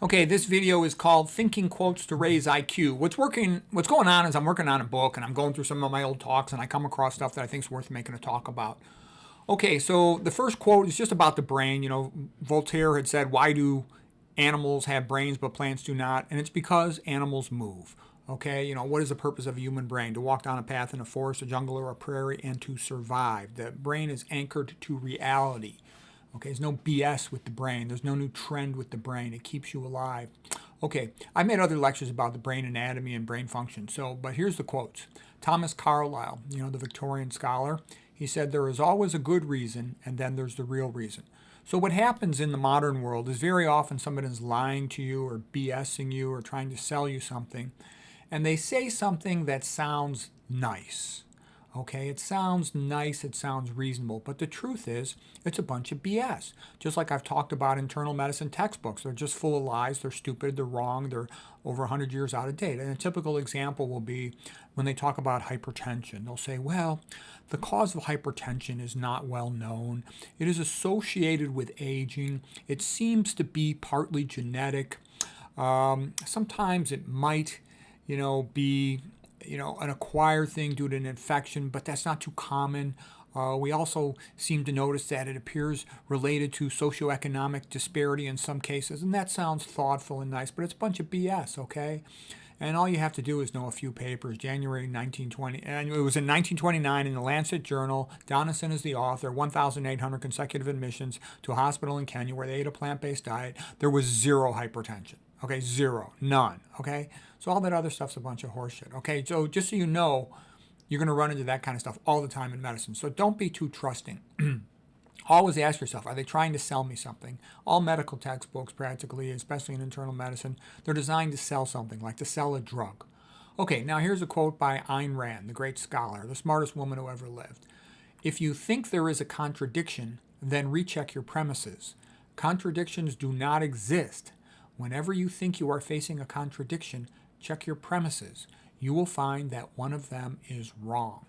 Okay, this video is called Thinking Quotes to Raise IQ. What's going on is I'm working on a book and I'm going through some of my old talks and I come across stuff that I think is worth making a talk about. Okay, so the first quote is just about the brain. You know, Voltaire had said, "Why do animals have brains but plants do not?" And it's because animals move. Okay, you know, what is the purpose of a human brain? To walk down a path in a forest, a jungle, or a prairie and to survive. The brain is anchored to reality. Okay, there's no BS with the brain. There's no new trend with the brain. It keeps you alive. Okay, I made other lectures about the brain anatomy and brain function. But here's the quotes. Thomas Carlyle, you know, the Victorian scholar, he said, "There is always a good reason, and then there's the real reason." So what happens in the modern world is very often somebody is lying to you or BSing you or trying to sell you something, and they say something that sounds nice. Okay, it sounds nice, it sounds reasonable, but the truth is, it's a bunch of BS. Just like I've talked about internal medicine textbooks. They're just full of lies, they're stupid, they're wrong, they're over 100 years out of date. And a typical example will be when they talk about hypertension. They'll say, well, the cause of hypertension is not well known. It is associated with aging. It seems to be partly genetic. Sometimes it might, be an acquired thing due to an infection, but that's not too common. We also seem to notice that it appears related to socioeconomic disparity in some cases, and that sounds thoughtful and nice, but it's a bunch of BS, okay? And all you have to do is know a few papers. January 1920, and it was in 1929 in the Lancet Journal. Donaldson is the author. 1,800 consecutive admissions to a hospital in Kenya where they ate a plant-based diet. There was zero hypertension. Okay, zero, none. Okay, so all that other stuff's a bunch of horseshit. Okay, so just so you know, you're going to run into that kind of stuff all the time in medicine. So don't be too trusting. Always ask yourself, are they trying to sell me something? All medical textbooks, practically, especially in internal medicine, they're designed to sell something, like to sell a drug. Okay, now here's a quote by Ayn Rand, the great scholar, the smartest woman who ever lived. If you think there is a contradiction, then recheck your premises. Contradictions do not exist. Whenever you think you are facing a contradiction, check your premises. You will find that one of them is wrong.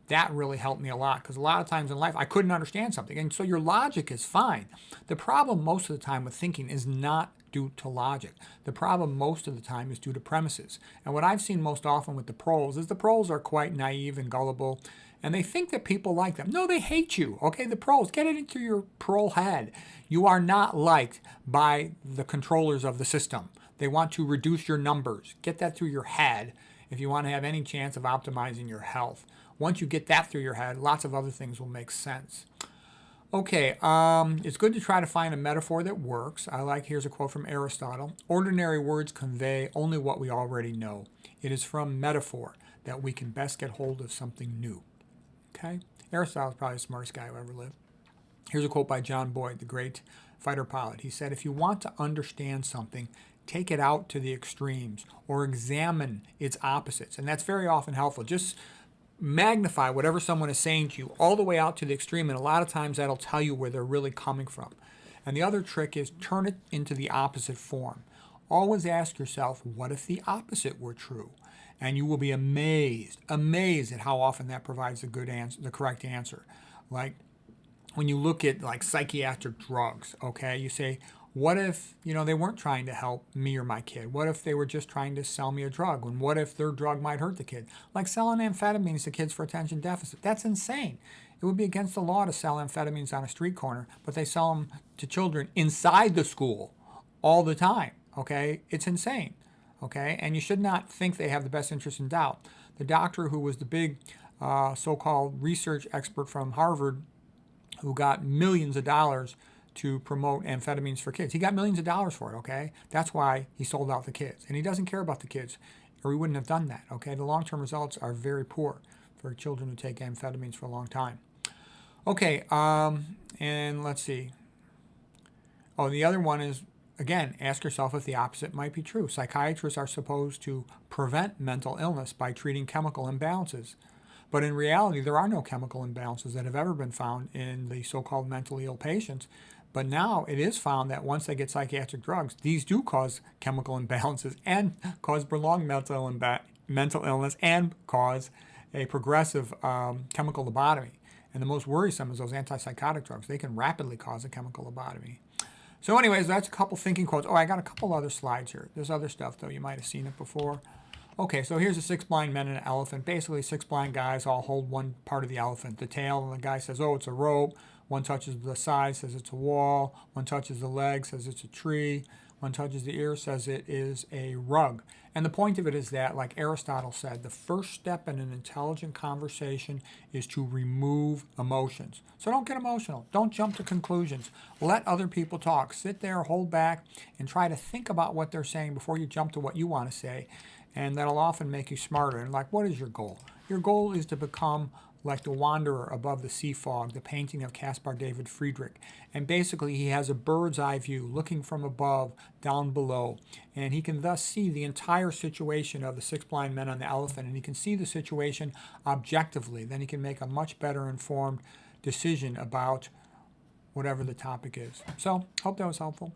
That really helped me a lot because a lot of times in life I couldn't understand something. And so your logic is fine. The problem most of the time with thinking is not due to logic. The problem most of the time is due to premises. And what I've seen most often with the pros is the pros are quite naive and gullible, and they think that people like them. No, they hate you. Okay, the pros, get it into your pro head. You are not liked by the controllers of the system. They want to reduce your numbers. Get that through your head if you want to have any chance of optimizing your health. Once you get that through your head, lots of other things will make sense. Okay, it's good to try to find a metaphor that works. Here's a quote from Aristotle. Ordinary words convey only what we already know. It is from metaphor that we can best get hold of something new. Okay, Aristotle's probably the smartest guy who ever lived. Here's a quote by John Boyd, the great fighter pilot. He said, if you want to understand something, take it out to the extremes or examine its opposites. And that's very often helpful. Just magnify whatever someone is saying to you all the way out to the extreme, and a lot of times that'll tell you where they're really coming from. And the other trick is turn it into the opposite form. Always ask yourself, what if the opposite were true? And you will be amazed at how often that provides a good answer, the correct answer. Like when you look at like psychiatric drugs, okay, you say, what if, they weren't trying to help me or my kid? What if they were just trying to sell me a drug? And what if their drug might hurt the kid? Like selling amphetamines to kids for attention deficit. That's insane. It would be against the law to sell amphetamines on a street corner, but they sell them to children inside the school all the time, okay? It's insane, okay? And you should not think they have the best interest in doubt. The doctor who was the big so-called research expert from Harvard who got millions of dollars to promote amphetamines for kids. He got millions of dollars for it, okay? That's why he sold out the kids. And he doesn't care about the kids, or he wouldn't have done that, okay? The long-term results are very poor for children who take amphetamines for a long time. Okay, and let's see. Oh, the other one is, again, ask yourself if the opposite might be true. Psychiatrists are supposed to prevent mental illness by treating chemical imbalances. But in reality, there are no chemical imbalances that have ever been found in the so-called mentally ill patients. But now it is found that once they get psychiatric drugs, these do cause chemical imbalances and cause prolonged mental illness and cause a progressive chemical lobotomy. And the most worrisome is those antipsychotic drugs. They can rapidly cause a chemical lobotomy. So anyways, that's a couple thinking quotes. Oh, I got a couple other slides here. There's other stuff, though. You might have seen it before. Okay, so here's the 6 blind men and an elephant. Basically, 6 blind guys all hold one part of the elephant, the tail, and the guy says, oh, it's a rope. One touches the side, says it's a wall. One touches the leg, says it's a tree. One touches the ear, says it is a rug. And the point of it is that, like Aristotle said, the first step in an intelligent conversation is to remove emotions. So don't get emotional. Don't jump to conclusions. Let other people talk. Sit there, hold back, and try to think about what they're saying before you jump to what you want to say. And that'll often make you smarter. And like, what is your goal? Your goal is to become like the wanderer above the sea fog, the painting of Caspar David Friedrich. And basically, he has a bird's eye view looking from above down below. And he can thus see the entire situation of the 6 blind men on the elephant. And he can see the situation objectively. Then he can make a much better informed decision about whatever the topic is. So, hope that was helpful.